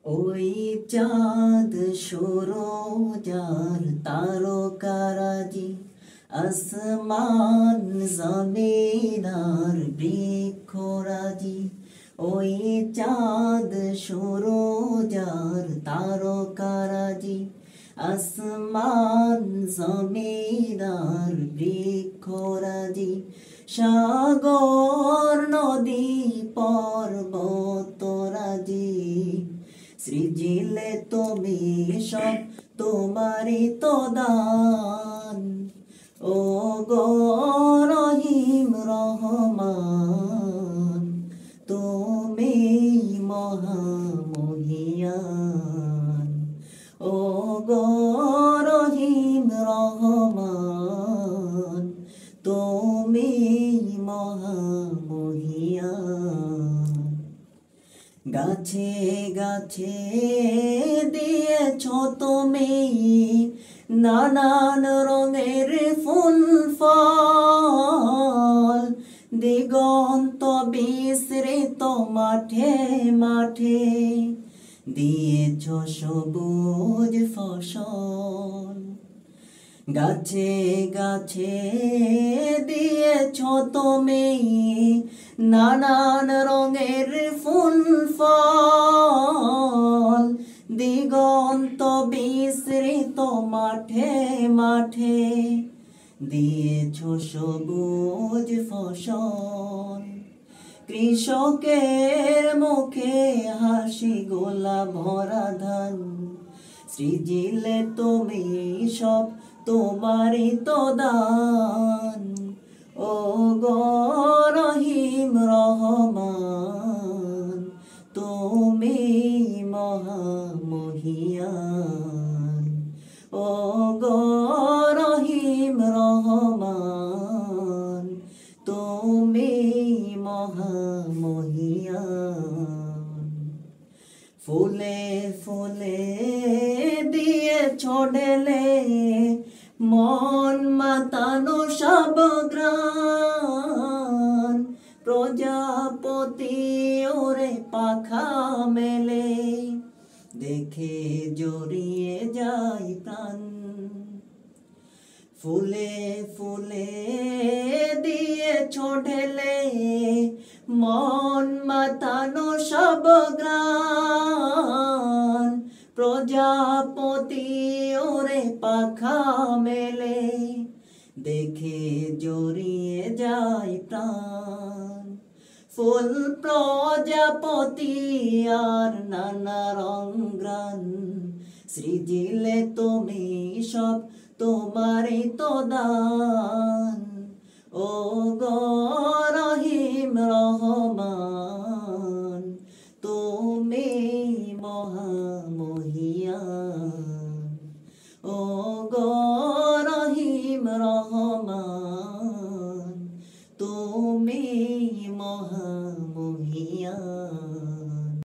ওই চাঁদ সূরজার তারকারাজি, আসমান জমিন আর বৃক্ষরাজি। ওই চাঁদ সূরজার তারকারাজি, আসমান জমিন আর বৃক্ষরাজি। সাগর নদী পর্বতরাজি, সৃজিলে তুমি সব তোমারই তো দান। ও গো রহিম রহমান, তুমি মহামহিয়ান। ও গো রহিম রহমান, তুমি মহামহিয়ান। গাছে গাছে দিয়েছ তুমি নানান রঙের ফুল ফল, দিগন্ত বিস্তৃত মাঠে মাঠে দিয়েছ সবুজ ফসল। গাছে গাছে দিয়েছ তুমি নানান রঙের ফুল ফল, দিগন্ত বিস্তৃত মাঠে মাঠে দিয়েছ সবুজ ফসল। কৃষকের মুখে হাসি গোলা ভরা ধান, সৃজিলে তুমি সব তোমারই তো দান। ও গো রহিম রহমান, তুমি মহামহিয়ান। ও গো রহিম রহমান, তুমি মহামহিয়ান। ফুলে ফুলে দিয়েছ ঢেলে মন মাতানো সব গ্রান, প্রজাপতি ওরে পাখা মেলে দেখে জড়িয়ে যায় প্রাণ। ফুলে ফুলে দিয়েছ ঢেলে মন মাতানো সব গ্রান, প্রজাপতি ওরে পাখা মেলে দেখে জড়িয়ে যায় প্রাণ। ফুল প্রজাপতি আর নানা রং গ্রান, সৃজিলে তুমি সব তোমারই তো দান। ও গো